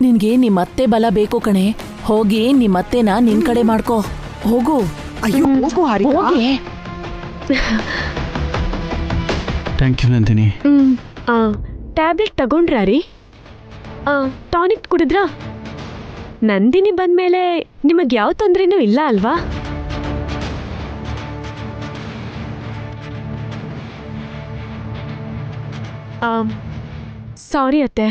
ನಿನ್ಗೆ ನಿಮ್ಮತ್ತೆ ಬಲ ಬೇಕು ಕಣೆ. ಹೋಗಿ ನಿಮ್ಮತ್ತೆನ ನಿನ್ ಕಡೆ ಮಾಡ್ಕೋ. ಹೋಗು. ಅಯ್ಯೋ ಹೋಗು Harika. Thank you Nandini. Tablet ತಗೊಂಡ್ರಾ ರೀ? ಟಾನಿಕ್ ಕುಡಿದ್ರಾ? ನಂದಿನಿ ಬಂದ್ಮೇಲೆ ನಿಮಗೆ ಯಾವ ತೊಂದರೆನೂ ಇಲ್ಲ ಅಲ್ವಾ? ಸಾರಿ ಅತ್ತೆ,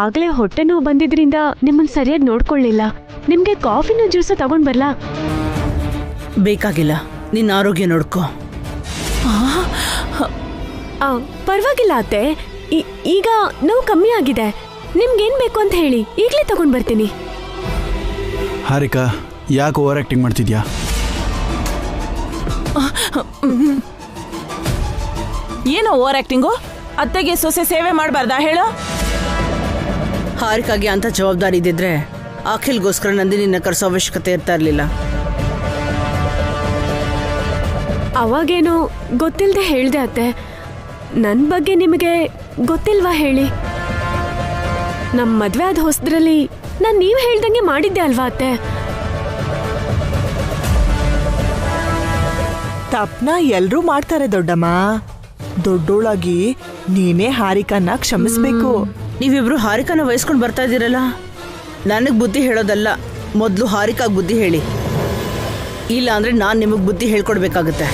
ಆಗಲೇ ಹೊಟ್ಟೆ ನೋವು ಬಂದಿದ್ರಿಂದ ನಿಮ್ಮನ್ನು ಸರಿಯಾಗಿ ನೋಡ್ಕೊಳ್ಳಿಲ್ಲ. ನಿಮಗೆ ಕಾಫಿನ ಜ್ಯೂಸ ತಗೊಂಡ್ ಬರ್ಲಾ? ಬೇಕಾಗಿಲ್ಲ, ನಿನ್ನ ಆರೋಗ್ಯ ನೋಡ್ಕೋ. ಪರವಾಗಿಲ್ಲ ಅತ್ತೆ, ಈಗ ನೋವು ಕಮ್ಮಿ ಆಗಿದೆ. ನಿಮ್ಗೇನ್ ಬೇಕು ಅಂತ ಹೇಳಿ, ಈಗಲೇ ತಗೊಂಡ್ ಬರ್ತೀನಿ. ಹಾರಿಕಾ, ಯಾಕೆ ಓವರ್ ಆಕ್ಟಿಂಗ್ ಮಾಡ್ತಿದ್ಯಾ? ಏನೋ ಓವರ್ ಆಕ್ಟಿಂಗು? ಅತ್ತೆಗೆ ಸೊಸೆ ಸೇವೆ ಮಾಡಬಾರ್ದಾ ಹೇಳು? ಹಾರಿಕಾಗೆ ಅಂತ ಜವಾಬ್ದಾರಿ ಇದ್ದಿದ್ರೆ ಅಖಿಲ್ಗೋಸ್ಕರ ನಂದಿನಿನ ಕರೆಸೋ ಅವಶ್ಯಕತೆ ಇರ್ತಾ ಇರಲಿಲ್ಲ. ಅವಾಗೇನೋ ಗೊತ್ತಿಲ್ಲದೆ ಹೇಳ್ದೆ ಅತ್ತೆ. ನನ್ನ ಬಗ್ಗೆ ನಿಮಗೆ ಗೊತ್ತಿಲ್ವಾ ಹೇಳಿ? ನಮ್ಮ ಮದ್ವೆ ಆದ ಹೊಸದ್ರಲ್ಲಿ ನಾನು ನೀವು ಹೇಳ್ದಂಗೆ ಮಾಡಿದ್ದೆ ಅಲ್ವಾ ಅತ್ತೆ? ತಪ್ಪನ ಎಲ್ರೂ ಮಾಡ್ತಾರೆ ದೊಡ್ಡಮ್ಮ. ದೊಡ್ಡೋಳಾಗಿ ನೀನೇ ಹಾರಿಕನ್ನ ಕ್ಷಮಿಸ್ಬೇಕು. ನೀವಿಬ್ರು ಹಾರಿಕಾನ ವಹಿಸ್ಕೊಂಡು ಬರ್ತಾ ಇದ್ದೀರಲ್ಲ, ನನಗೆ ಬುದ್ಧಿ ಹೇಳೋದಲ್ಲ, ಮೊದಲು ಹಾರಿಕಾಗ್ ಬುದ್ಧಿ ಹೇಳಿ. ಇಲ್ಲ ಅಂದ್ರೆ ನಾನು ನಿಮಗೆ ಬುದ್ಧಿ ಹೇಳ್ಕೊಡ್ಬೇಕಾಗತ್ತೆ.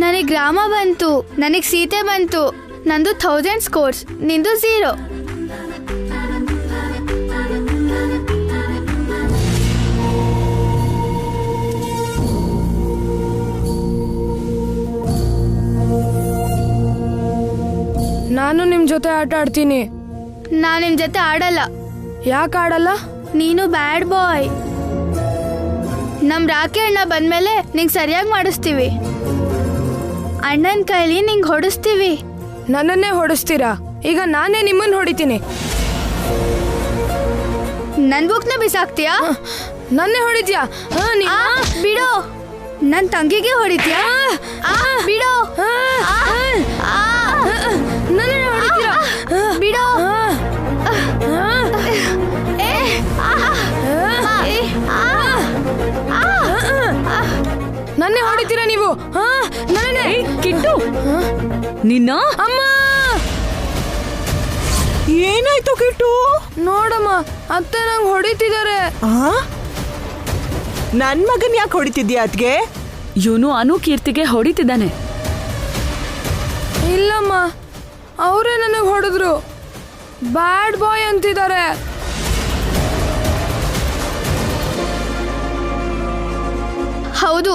ನನಗೆ ಗ್ರಾಮ ಬಂತು, ನನಗೆ ಸೀತೆ ಬಂತು. ನಂದು 1000 ಸ್ಕೋರ್ಸ್, ನಿಂದು 0. ನಾನು ನಿಮ್ ಜೊತೆ ಆಟ ಆಡ್ತೀನಿ. ನಾನು ನಿಮ್ ಜೊತೆ ಆಡಲ್ಲ. ಯಾಕೆ ಆಡಲ್ಲ? ನೀನು ಬ್ಯಾಡ್ ಬಾಯ್. ನಮ್ ರಾಕಿ ಅಣ್ಣ ಬಂದ್ಮೇಲೆ ನಿಂಗೆ ಸರಿಯಾಗಿ ಮಾಡಿಸ್ತೀವಿ. ಅಣ್ಣನ ಕೈಲಿ ನಿಂಗೆ ಹೊಡಿಸ್ತೀವಿ. ನನ್ನನ್ನೇ ಹೊಡಿಸ್ತೀರಾ? ಈಗ ನಾನೇ ನಿಮ್ಮನ್ನ ಹೊಡಿತೀನಿ. ನನ್ ಬುಕ್ನ ಬಿಸಾಕ್ತೀಯಾ? ನನ್ನೇ ಹೊಡಿದ್ಯಾ? ಬಿಡು. ನನ್ ತಂಗಿಗೆ ಹೊಡಿದ್ಯಾ? ಬಿಡು. ನನ್ನೇ ಹೊಡಿತೀರಾ? ಬಿಡು. ನನ್ನೇ ಹೊಡಿತೀರಾ ನೀವು? ನನ್ನೇ. ಕಿಟ್ಟು, ನಿನ್ನ ಅಮ್ಮ, ಏನಾಯ್ತು ಕಿಟ್ಟು? ನೋಡಮ್ಮ, ಅತ್ತೆ ನಂಗೆ ಹೊಡಿತಿದ್ದಾರೆ. ನನ್ ಮಗನ್ ಯಾಕೆ ಹೊಡಿತಿದ್ಯಾ ಅದ್ಗೆ? ಇವನು ಅನು ಕೀರ್ತಿಗೆ ಹೊಡಿತಿದ್ದಾನೆ. ಇಲ್ಲಮ್ಮ, ಅವರೇ ನನಗೆ ಹೊಡೆದ್ರು. ಬ್ಯಾಡ್ ಬಾಯ್ ಅಂತಿದ್ದಾರೆ. ಹೌದು,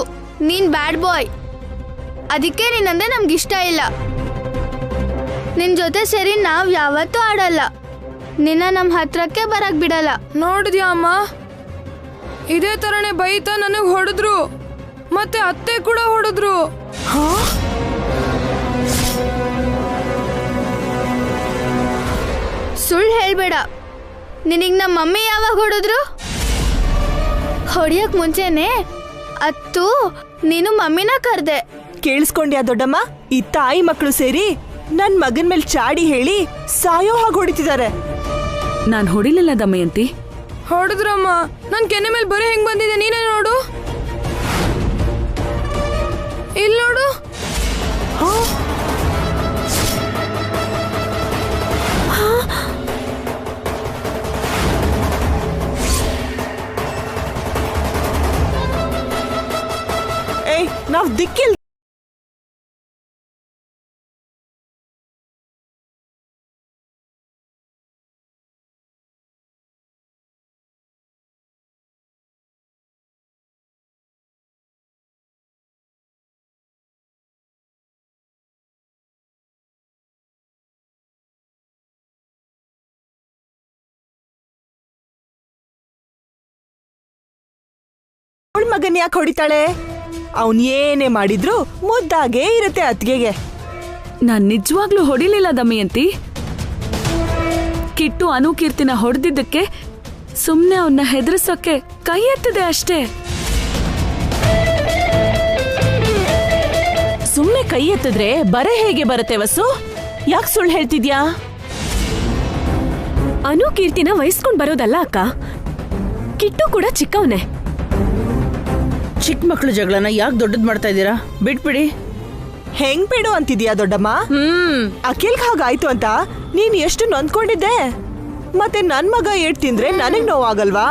ನೀನ್ ಬ್ಯಾಡ್ ಬಾಯ್. ಅದಕ್ಕೆ ನೀನಂದ್ರೆ ನಮ್ಗಿಷ್ಟ ಇಲ್ಲ. ನಿನ್ ಜೊತೆ ಸೇರಿ ನಾವ್ ಯಾವತ್ತೂ ಆಡಲ್ಲ. ನಿನ್ನ ನಮ್ ಹತ್ರಕ್ಕೆ ಬರಕ್ ಬಿಡಲ್ಲ. ನೋಡಿದ್ಯಾ ಅಮ್ಮ, ಇದೇ ತರನೇ ಬೈತಾ ನನಗೆ ಹೊಡೆದ್ರು. ಮತ್ತೆ ಅತ್ತೆ ಕೂಡ ಹೊಡೆದ್ರು. ಸುಳ್ಳು ಹೇಳ್ಬೇಡ. ನಿನಗ್ ನಮ್ಮ ಮಮ್ಮಿ ಯಾವಾಗ ಹೊಡೆದ್ರು? ಹೊಡಿಯಕ್ ಮುಂಚೆನೆ ಅತ್ತು ನೀನು ಮಮ್ಮಿನ ಕರ್ದೆ. ಕೇಳಿಸ್ಕೊಂಡ್ಯಾ ದೊಡ್ಡಮ್ಮ? ಈ ತಾಯಿ ಮಕ್ಕಳು ಸೇರಿ ನನ್ ಮಗನ್ ಮೇಲೆ ಚಾಡಿ ಹೇಳಿ ಸಾಯೋ ಹಾಗೆ ಹೊಡಿತಿದ್ದಾರೆ. ನಾನ್ ಹೊಡಿಲಿಲ್ಲ ದಮಯಂತಿ. ಹೊಡೆದ್ರಮ್ಮ. ನನ್ ಕೆನ್ನೆ ಮೇಲೆ ಬರೀ ಹೆಂಗ್ ಬಂದಿದೆ ನೀನೇ ನೋಡು. ಇಲ್ಲಿ ನೋಡು. ಏಯ್, ನಾವ್ ದಿಕ್ಕಿಲ್. ಮಗನ್ ಯಾಕೆ ಹೊಡಿತಾಳೆ? ಅವನ್ ಏನೇ ಮಾಡಿದ್ರು ಮುದ್ದಾಗೆ ಇರುತ್ತೆ ಅತ್ಗೆಗೆ. ನಾನ್ ನಿಜವಾಗ್ಲೂ ಹೊಡಿಲಿಲ್ಲ ದಮಯಂತಿ. ಕಿಟ್ಟು ಅನುಕೀರ್ತಿನ ಹೊಡೆದಿದ್ದಕ್ಕೆ ಸುಮ್ನೆ ಅವನ್ನ ಹೆದರ್ಸೋಕೆ ಕೈ ಎತ್ತದೆ ಅಷ್ಟೇ. ಸುಮ್ನೆ ಕೈ ಎತ್ತಿದ್ರೆ ಬರೆ ಹೇಗೆ ಬರುತ್ತೆ ವಸು? ಯಾಕೆ ಸುಳ್ಳು ಹೇಳ್ತಿದ್ಯಾ? ಅನುಕೀರ್ತಿನ ವಹಿಸ್ಕೊಂಡ್ ಬರೋದಲ್ಲ ಅಕ್ಕ, ಕಿಟ್ಟು ಕೂಡ ಚಿಕ್ಕವನೇ. ಚಿಕ್ಕ ಮಕ್ಳು ಜಗಳನ ಯಾಕೆ ದೊಡ್ಡದ್ ಮಾಡ್ತಾ ಇದ್ದೀರಾ? ಬಿಟ್ಬಿಡಿ. ಹೆಂಗ್ ಬಿಡು ಅಂತಿದ್ಯಾ ದೊಡ್ಡಮ್ಮ? ಅಖಿಲ್ಗ್ ಹಾಗಾಯ್ತು ಅಂತ ನೀನ್ ಎಷ್ಟು ನೊಂದ್ಕೊಂಡಿದ್ದೆ. ಮತ್ತೆ ನನ್ ಮಗ ಏಟ್ ತಿಂದ್ರೆ ನನಗ್ ನೋವಾಗಲ್ವಾ?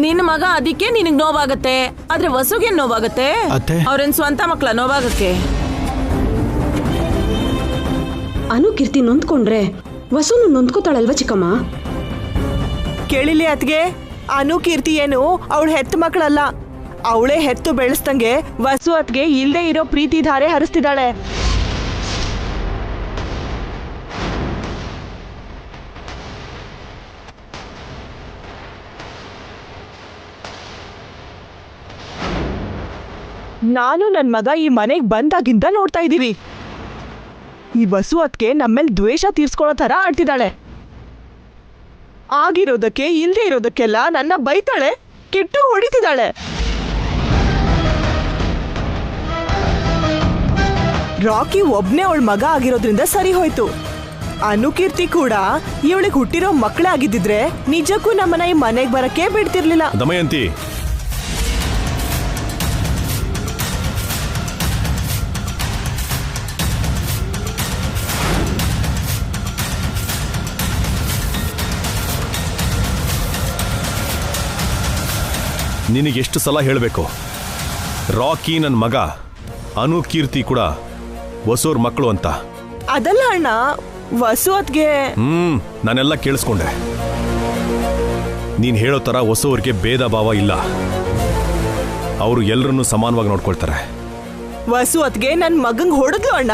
ನಿನ್ನ ಮಗ ಅದಕ್ಕೆ ನಿನಗ್ ನೋವಾಗತ್ತೆ, ಆದ್ರೆ ವಸುಗೆ ನೋವಾಗತ್ತೆ. ಅತ್ತೆ. ಅವ್ರೇನ್ ಸ್ವಂತ ಮಕ್ಳ ನೋವಾಗಕ್ಕೆ? ಅನುಕೀರ್ತಿ ನೊಂದ್ಕೊಂಡ್ರೆ ವಸುನು ನೊಂದ್ಕೋತಾಳಲ್ವ ಚಿಕ್ಕಮ್ಮ? ಕೇಳಿಲಿ ಅತ್ಗೆ, ಅನುಕೀರ್ತಿ ಏನು ಅವಳ ಹೆತ್ತ ಮಕ್ಕಳಲ್ಲ. ಅವಳೇ ಹೆತ್ತು ಬೆಳೆಸ್ದಂಗೆ ವಸು ಅತ್ಗೆ ಇಲ್ದೇ ಇರೋ ಪ್ರೀತಿ ಧಾರೆ ಹರಿಸ್ತಿದ್ದಾಳೆ. ನಾನು ನನ್ ಮಗ ಈ ಮನೆಗ್ ಬಂದಾಗಿಂದ ನೋಡ್ತಾ ಇದ್ದೀವಿ. ಈ ವಸು ಅತ್ಗೆ ನಮ್ಮೇಲ್ ದ್ವೇಷ ತೀರ್ಸ್ಕೊಳ್ಳೋ ತರ ಆಡ್ತಿದ್ದಾಳೆ. ಆಗಿರೋದಕ್ಕೆ ಇಲ್ದೇ ಇರೋದಕ್ಕೆಲ್ಲ ನನ್ನ ಬೈತಾಳೆ, ಕಿಟ್ಟು ಹೊಡಿತಿದ್ದಾಳೆ. ರಾಕಿ ಒಬ್ನೇ ಅವಳ ಮಗ ಆಗಿರೋದ್ರಿಂದ ಸರಿ ಹೋಯ್ತು. ಅನುಕೀರ್ತಿ ಕೂಡ ಇವಳಿಗೆ ಹುಟ್ಟಿರೋ ಮಕ್ಕಳೇ ಆಗಿದ್ದಿದ್ರೆ ನಿಜಕ್ಕೂ ನಮ್ಮನ್ನ ಈ ಮನೆಗೆ ಬರಕ್ಕೆ ಬಿಡ್ತಿರ್ಲಿಲ್ಲ. ದಮಯಂತಿ, ನಿನಗೆಷ್ಟು ಸಲ ಹೇಳಬೇಕು? ರಾಕಿ ನನ್ನ ಮಗ, ಅನುಕೀರ್ತಿ ಕೂಡ ವಸೂರ್ ಮಕ್ಕಳು ಅಂತ. ಅದಲ್ಲ ಅಣ್ಣ, ವಸು ಅತ್ಗೆ ನಾನೆಲ್ಲ ಕೇಳಿಸ್ಕೊಂಡೆ. ನೀನ್ ಹೇಳೋ ತರ ವಸೂರ್ಗೆ ಭೇದ ಭಾವ ಇಲ್ಲ. ಅವರು ಎಲ್ಲರನ್ನೂ ಸಮಾನವಾಗಿ ನೋಡ್ಕೊಳ್ತಾರೆ. ವಸು ಅತ್ಗೆ ನನ್ ಮಗಂಗ್ ಹೊಡೆದ್ಲು ಅಣ್ಣ.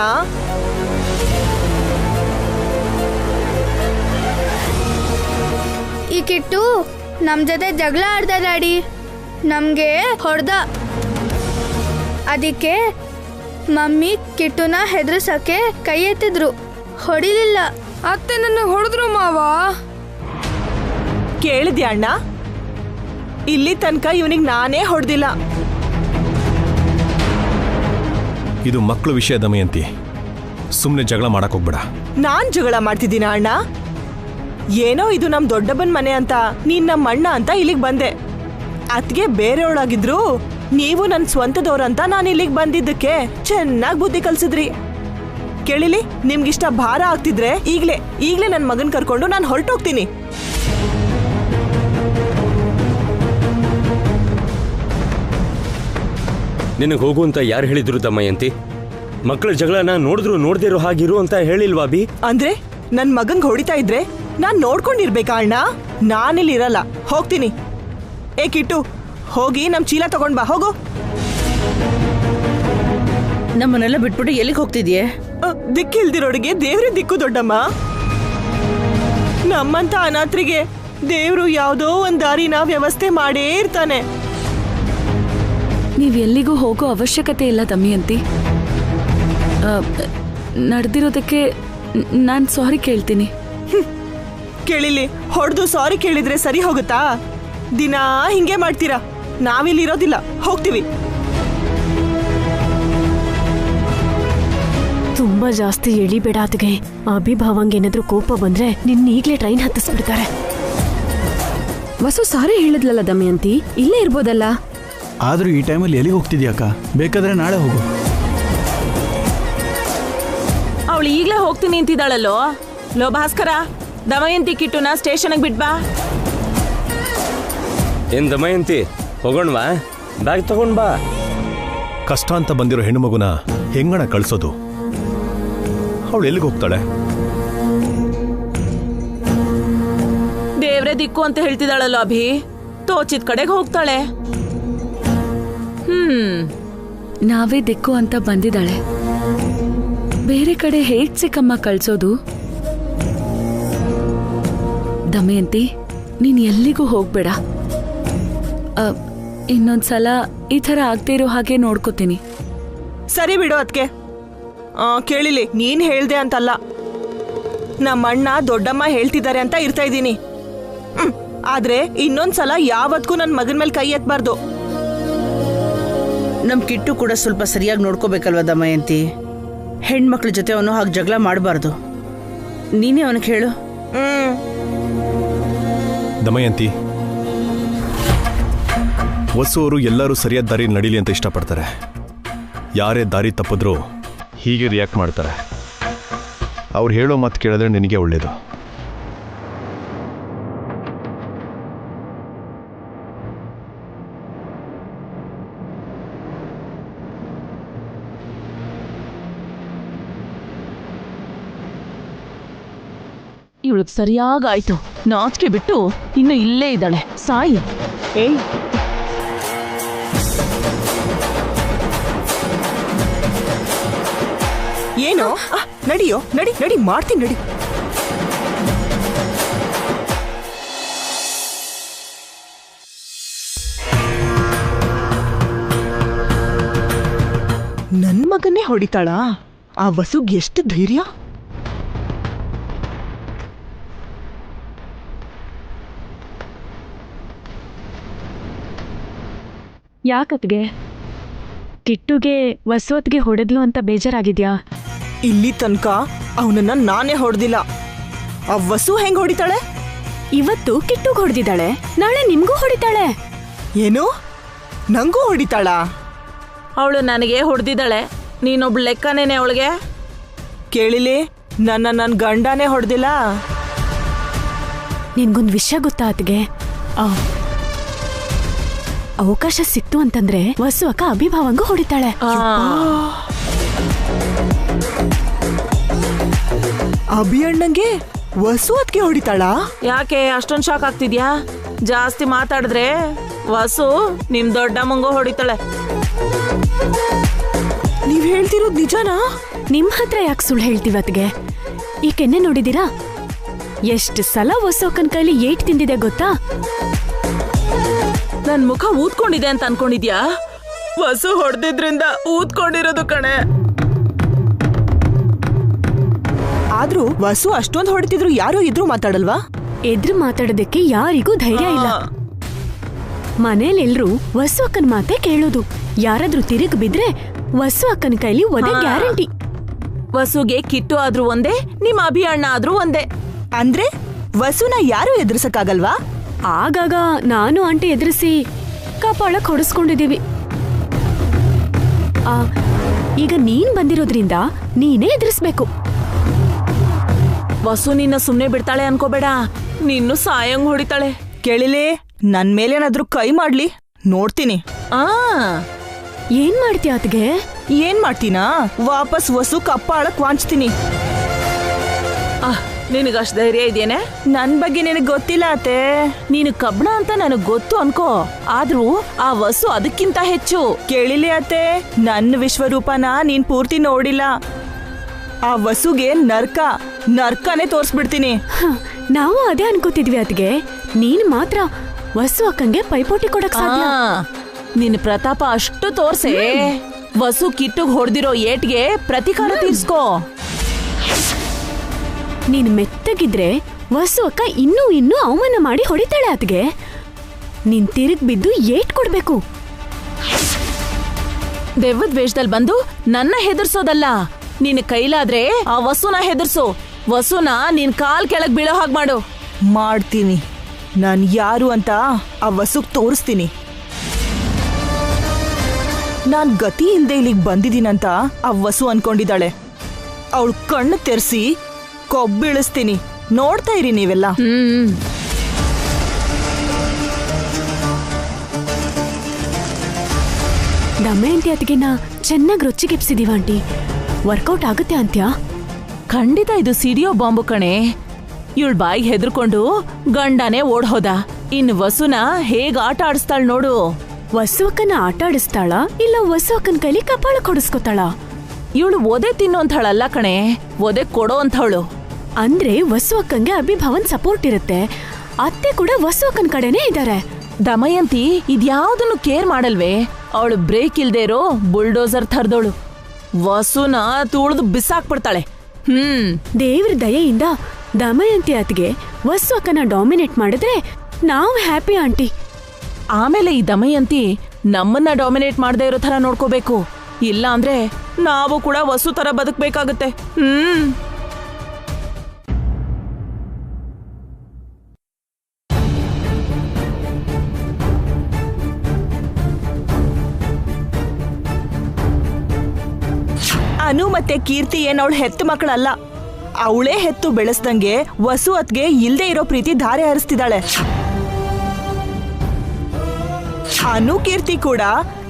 ಈ ಕಿಟ್ಟು ನಮ್ ಜೊತೆ ಜಗಳ ಆಡ್ದ ಡ್ಯಾಡಿ, ನಮ್ಗೆ ಹೊಡೆದ. ಅದಕ್ಕೆ ಮಮ್ಮಿ ಕಿಟ್ಟುನ ಹೆದರ್ಸಕ್ಕೆ ಕೈ ಎತ್ತಿದ್ರು, ಹೊಡಿಲಿಲ್ಲ. ಅತ್ತೆ ನನ್ನ ಹೊಡೆದ್ರು ಮಾವ. ಕೇಳಿದ್ಯಾ ಅಣ್ಣ? ಇಲ್ಲಿ ತನಕ ಇವನಿಗೆ ನಾನೇ ಹೊಡೆದಿಲ್ಲ. ಇದು ಮಕ್ಕಳು ವಿಷಯ ದಮಯಂತಿ, ಸುಮ್ಮನೆ ಜಗಳ ಮಾಡಕ್ ಹೋಗ್ಬೇಡ. ನಾನ್ ಜಗಳ ಮಾಡ್ತಿದ್ದೀನ ಅಣ್ಣ? ಏನೋ ಇದು ನಮ್ ದೊಡ್ಡಪ್ಪನ್ ಮನೆ ಅಂತ, ನೀನ್ ನಮ್ಮ ಅಣ್ಣ ಅಂತ ಇಲ್ಲಿಗೆ ಬಂದೆ. ಅತ್ಗೆ ಬೇರೆಯವಳಾಗಿದ್ರು, ನೀವು ನನ್ನ ಸ್ವಂತದವ್ರಂತ ನಾನು ಇಲ್ಲಿಗೆ ಬಂದಿದ್ದಕ್ಕೆ ಚೆನ್ನಾಗಿ ಬುದ್ಧಿ ಕಲ್ಸಿದ್ರಿ. ಕೇಳಿಲಿ, ನಿಮ್ಗಿಷ್ಟ ಭಾರ ಆಗ್ತಿದ್ರೆ ಈಗ್ಲೇ ನನ್ನ ಮಗನ್ ಕರ್ಕೊಂಡು ನಾನು ಹೊರಟೋಗ್ತೀನಿ. ನಿನಗೆ ಹೋಗು ಅಂತ ಯಾರು ಹೇಳಿದ್ರು ದಮಯಂತಿ? ಮಕ್ಕಳ ಜಗಳನ ನೋಡಿದ್ರು ನೋಡ್ದಿರೋ ಹಾಗಿರು ಅಂತ ಹೇಳಿಲ್ವಾ ಬಿ? ಅಂದ್ರೆ ನನ್ ಮಗಂಗ್ ಹೊಡಿತಾ ಇದ್ರೆ ನಾನ್ ನೋಡ್ಕೊಂಡಿರ್ಬೇಕಾ ಅಣ್ಣ? ನಾನಿಲ್ಲಿ ಇರಲ್ಲ, ಹೋಗ್ತೀನಿ. ಏ ಕಿಟ್ಟು, ಹೋಗಿ ನಮ್ ಚೀಲ ತಗೊಂಡ್ ಬಾ, ಹೋಗು. ನಮ್ಮನ್ನೆಲ್ಲ ಬಿಟ್ಬಿಟ್ಟು ಎಲ್ಲಿಗೆ ಹೋಗ್ತಿದ್ಯೆ? ದಿಕ್ಕಿಲ್ದಿರೋರಿಗೆ ದೇವ್ರೇ ದಿಕ್ಕು ದೊಡ್ಡಮ್ಮ. ನಮ್ಮಂತ ಅನಾಥರಿಗೆ ದೇವ್ರು ಯಾವ್ದೋ ಒಂದ್ ದಾರಿನ ವ್ಯವಸ್ಥೆ ಮಾಡೇ ಇರ್ತಾನೆ. ನೀವ್ ಎಲ್ಲಿಗೂ ಹೋಗೋ ಅವಶ್ಯಕತೆ ಇಲ್ಲ ದಮಯಂತಿ. ನಡೆದಿರೋದಕ್ಕೆ ನಾನ್ ಸಾರಿ ಕೇಳ್ತೀನಿ. ಕೇಳಿಲಿ, ಹೊಡೆದು ಸಾರಿ ಕೇಳಿದ್ರೆ ಸರಿ ಹೋಗುತ್ತಾ? ದಿನಾ ಹಿಂಗೆ ಮಾಡ್ತೀರಾ. ನಾವಿಲ್ಲಿ ಇರೋದಿಲ್ಲ, ಹೋಗ್ತೀವಿ. ತುಂಬಾ ಜಾಸ್ತಿ ಎಳಿಬೇಡ ಅತ್ಗೆ. ಅಭಿಭಾವಂಗೆ ಏನಾದ್ರೂ ಕೋಪ ಬಂದ್ರೆ ನಿನ್ನ ಈಗ್ಲೇ ಟ್ರೈನ್ ಹತ್ತಿಸ್ಬಿಡ್ತಾರೆ. ವಸು ಸಾರಿ ಹೇಳಿದ್ಲಲ್ಲ ದಮಯಂತಿ, ಇಲ್ಲೇ ಇರ್ಬೋದಲ್ಲ. ಆದ್ರೂ ಈ ಟೈಮಲ್ಲಿ ಎಲ್ಲಿಗೆ ಹೋಗ್ತಿದ್ಯಾಕ? ಬೇಕಾದ್ರೆ ನಾಳೆ ಹೋಗು. ಅವಳು ಈಗ್ಲೇ ಹೋಗ್ತೀನಿ ಅಂತಿದ್ದಾಳಲ್ಲೋ. ಲೋ ಭಾಸ್ಕರ, ದಮಯಂತಿ ಕಿಟ್ಟುನ ಸ್ಟೇಷನ್ಗೆ ಬಿಟ್ಬಾ. ಏನ್ ದಮಯಂತಿ, ಹೋಗೋಣವಾ? ಬ್ಯಾಗ್ ತಗೊಂಡ್ ಬಾ. ಕಷ್ಟ ಅಂತ ಬಂದಿರೋ ಹೆಣ್ಣು ಮಗುನ ಹೆಂಗಣ ಕಳ್ಸೋದು? ಅವಳು ಎಲ್ಲಿಗೆ ಹೋಗ್ತಾಳೆ? ದೇವ್ರೆ ದಿಕ್ಕು ಅಂತ ಹೇಳ್ತಿದ್ದಾಳಲ್ಲ ಅಭಿ, ತೋಚಿದ ಕಡೆಗೆ ಹೋಗ್ತಾಳೆ. ನಾವೇ ದಿಕ್ಕು ಅಂತ ಬಂದಿದ್ದಾಳೆ. ಬೇರೆ ಕಡೆ ಹೇಗ್ ಚಿಕ್ಕಮ್ಮ ಕಳ್ಸೋದು? ದಮಯಂತಿ, ನೀನ್ ಎಲ್ಲಿಗೂ ಹೋಗ್ಬೇಡ. ಇನ್ನೊಂದ್ಸಲ ಈ ಥರ ಆಗ್ದೇ ಇರೋ ಹಾಗೆ ನೋಡ್ಕೋತೀನಿ. ಸರಿ ಬಿಡು ಅದ್ಕೆ. ಕೇಳಿಲಿ, ನೀನ್ ಹೇಳ್ದೆ ಅಂತಲ್ಲ, ನಮ್ಮಣ್ಣ ದೊಡ್ಡಮ್ಮ ಹೇಳ್ತಿದ್ದಾರೆ ಅಂತ ಇರ್ತಾ ಇದ್ದೀನಿ. ಆದ್ರೆ ಇನ್ನೊಂದ್ಸಲ ಯಾವತ್ಗೂ ನನ್ ಮಗನ ಮೇಲೆ ಕೈ ಎತ್ತಬಾರ್ದು. ನಮ್ ಕಿಟ್ಟು ಕೂಡ ಸ್ವಲ್ಪ ಸರಿಯಾಗಿ ನೋಡ್ಕೋಬೇಕಲ್ವ ದಮಯಂತಿ? ಹೆಣ್ಮಕ್ಳ ಜೊತೆ ಅವನು ಹಾಗೆ ಜಗಳ ಮಾಡಬಾರ್ದು. ನೀನೇ ಅವನಿಗೆ ಹೇಳು. ದಮಯಂತಿ, ವಸು ಅವರು ಎಲ್ಲರೂ ಸರಿಯಾದ ದಾರಿ ನಡೀಲಿ ಅಂತ ಇಷ್ಟಪಡ್ತಾರೆ. ಯಾರೇ ದಾರಿ ತಪ್ಪಿದ್ರೂ ಹೀಗೆ ರಿಯಾಕ್ಟ್ ಮಾಡ್ತಾರೆ. ಅವ್ರು ಹೇಳೋ ಮಾತು ಕೇಳಿದ್ರೆ ನಿನಗೆ ಒಳ್ಳೇದು. ಇವಳಿಗೆ ಸರಿಯಾಗಾಯ್ತು. ನಾಚಿಕೆ ಬಿಟ್ಟು ಇನ್ನು ಇಲ್ಲೇ ಇದ್ದಾಳೆ. ಸಾಯಿ. ಏಯ್, ಏನು? ನಡಿಯೋ, ನಡಿ ನಡಿ, ಮಾಡ್ತೀನಿ ನಡಿ. ನನ್ ಮಗನ್ನೇ ಹೊಡಿತಾಳಾ? ಆ ವಸುಗ್ ಎಷ್ಟು ಧೈರ್ಯ! ಯಾಕತ್ಗೆ ಕಿಟ್ಟುಗೆ ವಸುವತ್ಗೆ ಹೊಡೆದ್ಲು ಅಂತ ಬೇಜಾರಾಗಿದ್ಯಾ? ಇಲ್ಲಿ ತನಕ ಅವನನ್ನ ನಾನೇ ಹೊಡೆದಿಲ್ಲ. ಆ ವಸು ಹೆಂಗ್ ಹೊಡಿತಾಳೆ? ಇವತ್ತು ಕಿಟ್ಟುಗ್ ಹೊಡೆದಿದ್ದಾಳೆ, ನಾಳೆ ನಿಮ್ಗೂ ಹೊಡಿತಾಳೆ. ಏನು? ನಂಗೂ ಹೊಡಿತಾಳಾ? ಅವಳು ನನಗೆ ಹೊಡೆದಿದ್ದಾಳೆ. ನೀನೊಬ್ಳು ಲೆಕ್ಕನೇನೆ ಅವಳಿಗೆ. ಕೇಳಿಲಿ, ನನ್ನ ಗಂಡನೇ ಹೊಡೆದಿಲ್ಲ. ನಿನ್ಗೊಂದು ವಿಷಯ ಗೊತ್ತಾ ಅತ್ಗೆ? ಅವಕಾಶ ಸಿಕ್ತು ಅಂತಂದ್ರೆ ವಸು ಅಕ್ಕ ಅಭಿಭಾವಂಗೂ ಹೊಡಿತಾಳೆ. ಅಭಿಯಣ್ಣಂಗೆ ವಸು ಅದಕ್ಕೆ ಹೊಡಿತಾಳಾ? ಯಾಕೆ ಅಷ್ಟೊಂದು ಶಾಕ್ ಆಗ್ತಿದ್ಯಾ? ಜಾಸ್ತಿ ಮಾತಾಡಿದ್ರೆ ವಸು ನಿಮ್ ದೊಡ್ಡಮ್ಮಂಗೂ ಹೊಡಿತಾಳೆ. ನೀವ್ ಹೇಳ್ತಿರೋದ್ ನಿಜನಾ? ನಿಮ್ ಹತ್ರ ಯಾಕೆ ಸುಳ್ಳು ಹೇಳ್ತೀವತ್ಗೆ? ಈ ಕೆನ್ನೆ ನೋಡಿದೀರಾ? ಎಷ್ಟು ಸಲ ವಸು ಅಕ್ಕನ ಕೈಲಿ ಏಟ್ ತಿಂದಿದೆ ಗೊತ್ತಾ? ನನ್ ಮುಖ ಊದ್ಕೊಂಡಿದೆ ಅಂತ ಅನ್ಕೊಂಡಿದ್ಯಾ? ವಸು ಹೊಡೆದಿದ್ರಿಂದ ಊದ್ಕೊಂಡಿರೋದು ಕಣೆ. ಆದ್ರೂ ವಸು ಅಷ್ಟೊಂದು ಹೊಡಿತಿದ್ರು ಯಾರು ಎದ್ರು ಮಾತಾಡಲ್ವಾ? ಎದ್ರು ಮಾತಾಡೋದಕ್ಕೆ ಯಾರಿಗೂ ಧೈರ್ಯ ಇಲ್ಲ. ಮನೇಲೆಲ್ರೂ ವಸು ಅಕ್ಕನ ಮಾತೆ ಕೇಳೋದು. ಯಾರಾದ್ರೂ ತಿರುಗಿ ಬಿದ್ರೆ ವಸು ಅಕ್ಕನ ಕೈಲಿ ಒದೆ ಗ್ಯಾರಂಟಿ. ವಸುಗೆ ಕಿಟ್ಟು ಆದ್ರೂ ಒಂದೇ, ನಿಮ್ಮ ಅಭಿ ಅಣ್ಣ ಆದ್ರೂ ಒಂದೇ. ಅಂದ್ರೆ ವಸುನ ಯಾರು ಎದುರಿಸಕ್ಕಾಗಲ್ವಾ? ಆಗಾಗ ನಾನು ಆಂಟಿ ಎದುರಿಸಿ ಕಪಾಳಕ್ ಹೊಡೆಸ್ಕೊಂಡಿದೀವಿ. ಈಗ ನೀನ್ ಬಂದಿರೋದ್ರಿಂದ ನೀನೇ ಎದುರಿಸ್ಬೇಕು. ವಸು ನಿನ್ನ ಸುಮ್ನೆ ಬಿಡ್ತಾಳೆ ಅನ್ಕೋಬೇಡ, ನಿನ್ನೂ ಸಾಯಂಗ್ ಹೊಡಿತಾಳೆ. ಕೇಳಿಲಿ, ನನ್ ಮೇಲೇನಾದ್ರೂ ಕೈ ಮಾಡ್ಲಿ ನೋಡ್ತೀನಿ. ಏನ್ ಮಾಡ್ತೀಯ ಅತ್ಗೆ? ಏನ್ ಮಾಡ್ತೀನಾ? ವಾಪಸ್ ವಸು ಕಪ್ಪಾಳಕ್ ವಾಂಚ್ತೀನಿ. ನಿನಗಷ್ಟು ಧೈರ್ಯ ಇದೆಯೇನೆ? ನನ್ ಬಗ್ಗೆ ನಿನಗ್ ಗೊತ್ತಿಲ್ಲ ಅತ್ತೆ. ನೀನು ಕಬ್ಬಣ ಅಂತ ನನಗ್ ಗೊತ್ತು ಅನ್ಕೋ, ಆದ್ರೂ ಆ ವಸು ಅದಕ್ಕಿಂತ ಹೆಚ್ಚು. ಕೇಳಿಲಿ ಅತ್ತೆ, ನನ್ನ ವಿಶ್ವರೂಪನ ನೀನ್ ಪೂರ್ತಿ ನೋಡಿಲ್ಲ. ಆ ವಸುಗೆ ನರ್ಕನೇ ತೋರ್ಸ್ಬಿಡ್ತೀನಿ. ನಾವು ಅದೇ ಅನ್ಕೋತಿದ್ವಿ ಅತ್ಗೆ. ನೀನ್ ಮಾತ್ರ ವಸು ಅಕ್ಕಂಗೆ ಪೈಪೋಟಿ ಕೊಡಕ್ ಸಾಧ್ಯ? ನಿನ್ ಪ್ರತಾಪ ಅಷ್ಟು ತೋರ್ಸೆ. ವಸು ಕಿಟ್ಟುಗ್ ಹೊಡೆದಿರೋ ಏಟ್ಗೆ ಪ್ರತಿಕಾರ ತೀರ್ಸ್ಕೋ. ನೀನ್ ಮೆತ್ತಗಿದ್ರೆ ವಸು ಅಕ್ಕ ಇನ್ನೂ ಅವಮಾನ ಮಾಡಿ ಹೊಡಿತಾಳೆ ಅತ್ಗೆ. ನೀನ್ ತಿರುಗ್ ಬಿದ್ದು ಏಟ್ ಕೊಡ್ಬೇಕು. ದೆವ್ವದ ವೇಷದಲ್ಲಿ ಬಂದು ನನ್ನ ಹೆದರ್ಸೋದಲ್ಲ. ನಿನ್ ಕೈಲಾದ್ರೆ ಆ ವಸುನ ಹೆದರ್ಸು. ವಸುನ ನಿನ್ ಕಾಲ್ ಕೆಳಗ್ ಬೀಳೋ ಹಾಗೆ ಮಾಡು. ಮಾಡ್ತೀನಿ. ನಾನ್ ಯಾರು ಅಂತ ಆ ವಸುಗ್ ತೋರಿಸ್ತೀನಿ. ನಾನ್ ಗತಿ ಇಲ್ದೆ ಇಲ್ಲಿಗೆ ಬಂದಿದ್ದೀನಂತ ಆ ವಸು ಅನ್ಕೊಂಡಿದ್ದಾಳೆ. ಅವಳು ಕಣ್ಣು ತೆರೆಸಿ ಕೊಬ್ಬಿಳಿಸ್ತೀನಿ. ನೋಡ್ತಾ ಇರಿ ನೀವೆಲ್ಲ. ದಮಯಂತಿ ಅತ್ಗೆನ ಚೆನ್ನಾಗಿ ರುಚಿಗೆಪ್ಸಿದೀವ ಆಂಟಿ. ವರ್ಕೌಟ್ ಆಗುತ್ತೆ ಅಂತ್ಯಾ? ಖಂಡಿತ ಇದು ಸಿಡಿಯೋ ಬಾಂಬು ಕಣೆ. ಇವಳ ಬಾಯಿಗೆ ಹೆದರ್ಕೊಂಡು ಗಂಡನೇ ಓಡ್ ಹೋದ. ಇನ್ ವಸುನ ಹೇಗ್ ಆಟ ಆಡಿಸ್ತಾಳ ನೋಡು. ವಸು ಅಕ್ಕನ ಆಟ ಆಡಿಸ್ತಾಳ ಇಲ್ಲ ವಸು ಅಕ್ಕನ ಕೈಲಿ ಕಪಾಳ ಕೊಡಿಸ್ಕೊತಾಳ? ಇವಳು ಒದೆ ತಿನ್ನೋಂಥಳಲ್ಲ ಕಣೆ, ಒದೆ ಕೊಡೋ ಅಂಥವಳು. ಅಂದ್ರೆ ವಸು ಅಕ್ಕಂಗೆ ಅಭಿಭಾವನ್ ಸಪೋರ್ಟ್ ಇರುತ್ತೆ. ಅತ್ತೆ ಕೂಡ ವಸು ಅಕ್ಕನ ಕಡೆನೇ ಇದ್ದಾರೆ. ದಮಯಂತಿ ಇದ್ಯಾವುದನ್ನು ಕೇರ್ ಮಾಡಲ್ವೇ? ಅವಳು ಬ್ರೇಕ್ ಇಲ್ದೇ ಇರೋ ಬುಲ್ಡೋಸರ್ ಥರ್ದೋಳು. ವಸುನ ತುಳಿದು ಬಿಸಾಕ್ಬಿಡ್ತಾಳೆ. ದೇವ್ರ ದಯೆಯಿಂದ ದಮಯಂತಿ ಅತ್ಗೆ ವಸ್ತು ಅಕ್ಕನ ಡಾಮಿನೇಟ್ ಮಾಡಿದ್ರೆ ನಾವು ಹ್ಯಾಪಿ ಆಂಟಿ. ಆಮೇಲೆ ಈ ದಮಯಂತಿ ನಮ್ಮನ್ನ ಡಾಮಿನೇಟ್ ಮಾಡದೇ ಇರೋ ತರ ನೋಡ್ಕೋಬೇಕು. ಇಲ್ಲ ಅಂದ್ರೆ ನಾವು ಕೂಡ ವಸು ತರ ಬದುಕ್ಬೇಕಾಗತ್ತೆ. ಅನು ಮತ್ತೆ ಕೀರ್ತಿ ಏನವಳು ಹೆತ್ತು ಮಕ್ಕಳಲ್ಲ. ಅವಳೇ ಹೆತ್ತು ಬೆಳೆಸ್ದಂಗೆ ವಸು ಅತ್ಗೆ ಇಲ್ದೇ ಇರೋ ಪ್ರೀತಿ ಧಾರೆ ಹರಿಸ್ತಿದ್ದಾಳೆ. ಅನು ಕೀರ್ತಿ ಕೂಡ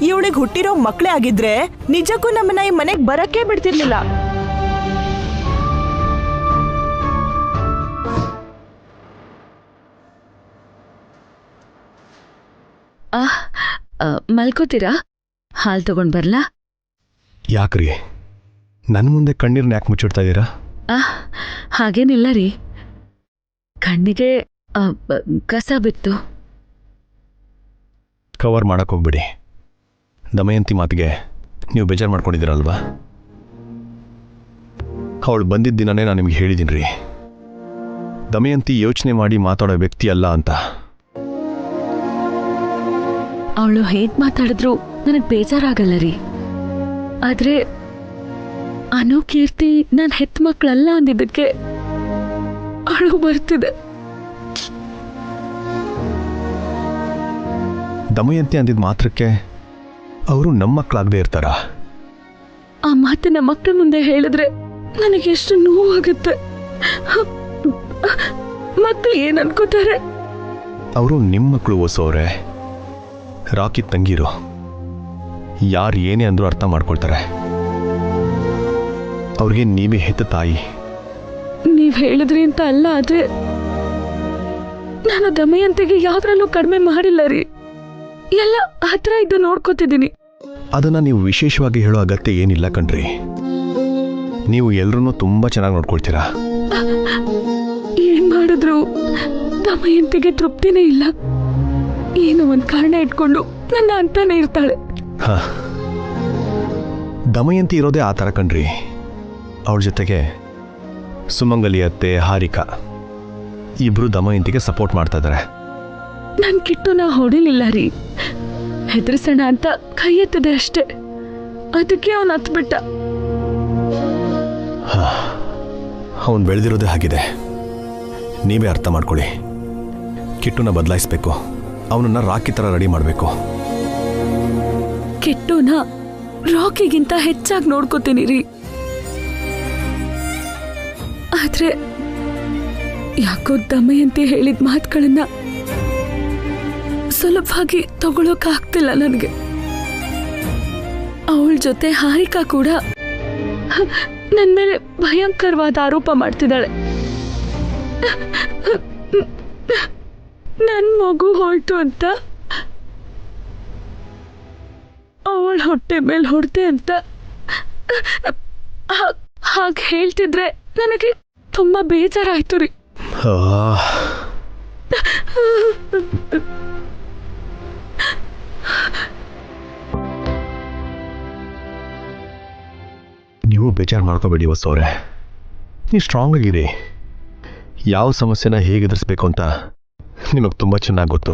ಇವಳಿಗೆ ಹುಟ್ಟಿರೋ ಮಕ್ಕಳೇ ಆಗಿದ್ರೆ ನಿಜಕ್ಕೂ ನಮ್ಮನ್ನ ಈ ಮನೆಗ್ ಬರಕ್ಕೆ ಬಿಡ್ತಿರ್ಲಿಲ್ಲ. ಮಲ್ಕೋತೀರಾ? ಹಾಲು ತಗೊಂಡ್ ಬರ್ಲಾ? ಯಾಕ್ರಿ ನನ್ನ ಮುಂದೆ ಕಣ್ಣೀರ್ನ ಯಾಕೆ ಮುಚ್ಚಿಡ್ತಾ ಇದ್ದೀರಾ? ಹಾಗೇನಿಲ್ಲ ರೀ, ಕಣ್ಣಿಗೆ ಕಸ ಬಿತ್ತು. ಕವರ್ ಮಾಡಕ್ಕೆ ಹೋಗ್ಬಿಡಿ. ದಮಯಂತಿ ಮಾತಿಗೆ ನೀವು ಬೇಜಾರು ಮಾಡ್ಕೊಂಡಿದ್ದೀರಲ್ವಾ? ಅವಳು ಬಂದಿದ್ದ ದಿನನೇ ನಾನು ನಿಮ್ಗೆ ಹೇಳಿದ್ದೀನಿ ರೀ, ದಮಯಂತಿ ಯೋಚನೆ ಮಾಡಿ ಮಾತಾಡೋ ವ್ಯಕ್ತಿ ಅಲ್ಲ ಅಂತ. ಅವಳು ಹೇಗೆ ಮಾತಾಡಿದ್ರು ನನಗೆ ಬೇಜಾರಾಗಲ್ಲ ರೀ. ಆದ್ರೆ ಅನು ಕೀರ್ತಿ ನಾನು ಹೆತ್ತ ಮಕ್ಕಳಲ್ಲ ಅಂದಿದ್ದಕ್ಕೆ ಅಳು ಬರ್ತಿದೆ. ದಮಯಂತಿ ಅಂದಿದ್ದ ಮಾತ್ರಕ್ಕೆ ಅವರು ನಮ್ಮ ಮಕ್ಕಳಾಗದೆ ಇರ್ತಾರ? ಆ ಮಾತನ್ನ ಮಕ್ಕಳ ಮುಂದೆ ಹೇಳಿದ್ರೆ ನನಗೆ ಎಷ್ಟು ನೋವಾಗುತ್ತೆ. ಮಕ್ಕಳು ಏನ್ ಅನ್ಕೋತಾರೆ? ಅವರು ನಿಮ್ಮ ಮಕ್ಕಳು ಓಸೋರೆ, ರಾಕಿ ತಂಗಿರು. ಯಾರು ಏನೇ ಅಂದ್ರೂ ಅರ್ಥ ಮಾಡ್ಕೊಳ್ತಾರೆ. ಅವ್ರಿಗೆ ನೀವೇ ಹೆತ್ತ ತಾಯಿ. ನೀವ್ ಹೇಳಿದ್ರಿ ಅಂತ ಅಲ್ಲ, ಆದ್ರೆ ನಾನು ದಮಯಂತಿಗೆ ಯಾವ್ದ್ರಲ್ಲೂ ಕಡಿಮೆ ಮಾಡಿಲ್ಲ ರೀ. ಎಲ್ಲ ಹತ್ರ ಇದ್ದು ನೋಡ್ಕೋತಿದ್ದೀನಿ. ಅದನ್ನ ನೀವು ವಿಶೇಷವಾಗಿ ಹೇಳೋ ಅಗತ್ಯ ಏನಿಲ್ಲ ಕಣ್ರಿ. ನೀವು ಎಲ್ರೂ ತುಂಬಾ ಚೆನ್ನಾಗಿ ನೋಡ್ಕೊಳ್ತೀರಾ. ಏನ್ ಮಾಡಿದ್ರು ದಮಯಂತಿಗೆ ತೃಪ್ತಿನೇ ಇಲ್ಲ. ಏನೋ ಒಂದ್ ಕಾರಣ ಇಟ್ಕೊಂಡು ನನ್ನ ಅಂತಾನೆ ಇರ್ತಾಳೆ. ದಮಯಂತಿ ಇರೋದೇ ಆ ಥರ ಕಣ್ರಿ. ಅವಳ ಜೊತೆಗೆ ಸುಮಂಗಲಿ ಅತ್ತೆ, ಹಾರಿಕಾ ಇಬ್ರು ದಮಯಂತಿಗೆ ಸಪೋರ್ಟ್ ಮಾಡ್ತಾ ಇದ್ದಾರೆ. ನನ್ ಕಿಟ್ಟುನ ಹೊಡಿಲಿಲ್ಲ ರೀ, ಹೆದರ್ಸೋಣ ಅಂತ ಕೈ ಎತ್ತದೆ ಅಷ್ಟೇ. ಅದಕ್ಕೆ ಅವನು ಹತ್ಬಿಟ್ಟ. ಅವನು ಬೆಳೆದಿರೋದೇ ಆಗಿದೆ. ನೀವೇ ಅರ್ಥ ಮಾಡ್ಕೊಳ್ಳಿ. ಕಿಟ್ಟುನ ಬದಲಾಯಿಸ್ಬೇಕು. ಅವನನ್ನ ರಾಕಿ ಥರ ರೆಡಿ ಮಾಡಬೇಕು. ಕಿಟ್ಟುನ ರಾಕಿಗಿಂತ ಹೆಚ್ಚಾಗಿ ನೋಡ್ಕೋತೀನಿ ರೀ. ಆದ್ರೆ ಯಾಕೋ ದಮಯಂತಿ ಹೇಳಿದ ಮಾತುಗಳನ್ನ ಸುಲಭವಾಗಿ ತಗೊಳಕ್ ಆಗ್ತಿಲ್ಲ ನನಗೆ. ಅವಳ ಜೊತೆ ಹಾರಿಕಾ ಕೂಡ ನನ್ ಮೇಲೆ ಭಯಂಕರವಾದ ಆರೋಪ ಮಾಡ್ತಿದ್ದಾಳೆ. ನನ್ ಮಗು ಹೊರಟು ಅಂತ, ಅವಳ ಹೊಟ್ಟೆ ಮೇಲೆ ಹೊಡೆದೆ ಅಂತ ಹಾಗೆ ಹೇಳ್ತಿದ್ರೆ ನನಗೆ ತುಂಬಾ ಬೇಜಾರಾಯ್ತು ರೀ. ನೀವು ಬೇಜಾರು ಮಾಡ್ಕೋಬೇಡಿ ವಸೋರೆ. ನೀವು ಸ್ಟ್ರಾಂಗ್ ಆಗಿರಿ. ಯಾವ ಸಮಸ್ಯೆನ ಹೇಗೆ ಎದುರಿಸ್ಬೇಕು ಅಂತ ನಿಮಗೆ ತುಂಬ ಚೆನ್ನಾಗಿ ಗೊತ್ತು.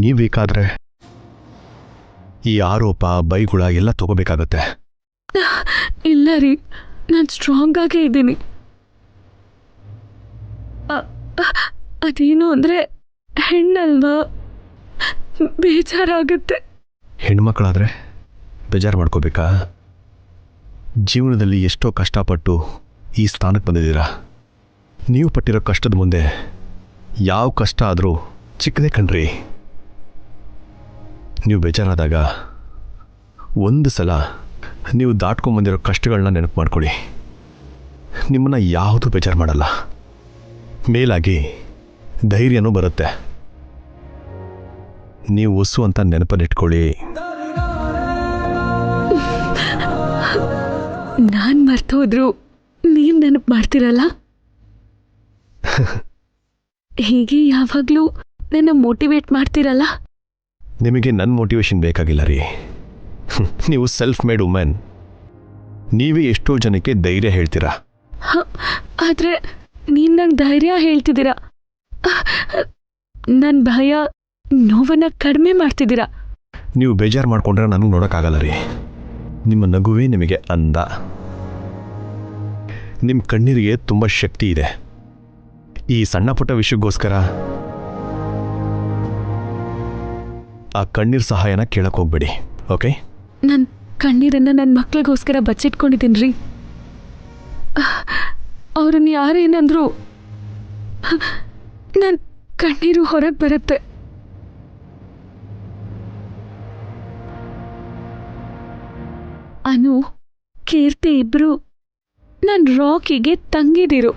ನೀವು ಬೇಕಾದ್ರೆ ಈ ಆರೋಪ ಬೈಗುಳ ಎಲ್ಲ ತಗೋಬೇಕಾಗತ್ತೆ. ಇಲ್ಲ ರೀ, ನಾನು ಸ್ಟ್ರಾಂಗ್ ಆಗೇ ಇದ್ದೀನಿ. ಅದೇನು ಅಂದ್ರೆ ಹೆಣ್ಣಲ್ವಾ, ಬೇಜಾರಾಗುತ್ತೆ. ಹೆಣ್ಮಕ್ಳಾದ್ರೆ ಬೇಜಾರು ಮಾಡ್ಕೋಬೇಕಾ? ಜೀವನದಲ್ಲಿ ಎಷ್ಟೋ ಕಷ್ಟಪಟ್ಟು ಈ ಸ್ಥಾನಕ್ಕೆ ಬಂದಿದ್ದೀರಾ. ನೀವು ಪಟ್ಟಿರೋ ಕಷ್ಟದ ಮುಂದೆ ಯಾವ ಕಷ್ಟ ಆದರೂ ಚಿಕ್ಕದೇ ಕಣ್ರಿ. ನೀವು ಬೇಜಾರಾದಾಗ ಒಂದು ಸಲ ನೀವು ದಾಟ್ಕೊಂಡ್ಬಂದಿರೋ ಕಷ್ಟಗಳನ್ನ ನೆನಪು ಮಾಡ್ಕೊಳ್ಳಿ. ನಿಮ್ಮನ್ನು ಯಾವುದೂ ಬೇಜಾರು ಮಾಡಲ್ಲ. ಮೇಲಾಗಿ ಧೈರ್ಯನೂ ಬರುತ್ತೆ. ನೀವು ಒಸು ಅಂತ ನೆನಪನ್ನಿಟ್ಕೊಳ್ಳಿ. ನಾನ್ ಮರ್ತೋದ್ರು ನೀವ್ ನೆನಪು ಮಾಡ್ತಿರಲ್ಲ. ಹೀಗೆ ಯಾವಾಗ್ಲೂ ನನ್ನ ಮೋಟಿವೇಟ್ ಮಾಡ್ತಿರಲ್ಲ. ನಿಮಗೆ ನನ್ನ ಮೋಟಿವೇಶನ್ ಬೇಕಾಗಿಲ್ಲ ರೀ. ನೀವು ಸೆಲ್ಫ್ ಮೇಡ್ ವುಮೆನ್. ನೀವೇ ಎಷ್ಟೋ ಜನಕ್ಕೆ ಧೈರ್ಯ ಹೇಳ್ತೀರಾ. ಆದ್ರೆ ನೀನ್ ನಂಗೆ ಧೈರ್ಯ ಹೇಳ್ತಿದ್ದೀರಾ, ನನ್ನ ಭಯ ನೋವನ್ನ ಕಡಿಮೆ ಮಾಡ್ತಿದ್ದೀರಾ. ನೀವು ಬೇಜಾರು ಮಾಡ್ಕೊಂಡ್ರೆ ನನಗೆ ನೋಡೋಕ್ಕಾಗಲ್ಲ ರೀ. ನಿಮ್ಮ ನಗುವೇ ನಿಮಗೆ ಅಂದ. ನಿಮ್ಮ ಕಣ್ಣೀರಿಗೆ ತುಂಬ ಶಕ್ತಿ ಇದೆ. ಈ ಸಣ್ಣ ಪುಟ್ಟ ವಿಷಯಕ್ಕೋಸ್ಕರ ಆ ಕಣ್ಣೀರ್ ಸಹಾಯನ ಕೇಳಕ್ ಹೋಗ್ಬೇಡಿ, ಓಕೆ? ನನ್ನ ಕಣ್ಣೀರನ್ನ ನನ್ನ ಮಕ್ಳಿಗೋಸ್ಕರ ಬಚ್ಚಿಟ್ಕೊಂಡಿದ್ದೀನಿ ರೀ. ಅವ್ರನ್ನ ಯಾರೇನಂದ್ರು ನನ್ನ ಕಣ್ಣೀರು ಹೊರಗೆ ಬರುತ್ತೆ. ಅನು, ಕೀರ್ತಿ ಇಬ್ರು ನನ್ನ ರಾಕಿಗೆ ತಂಗಿದಿರು.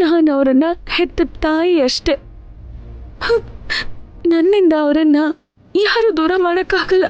ನಾನು ಅವರನ್ನ ಹೆತ್ತ ತಾಯಿ ಅಷ್ಟೆ. ನನ್ನಿಂದ ಅವರನ್ನ ಯಾರು ದೂರ ಮಾಡೋಕ್ಕಾಗಲ್ಲ.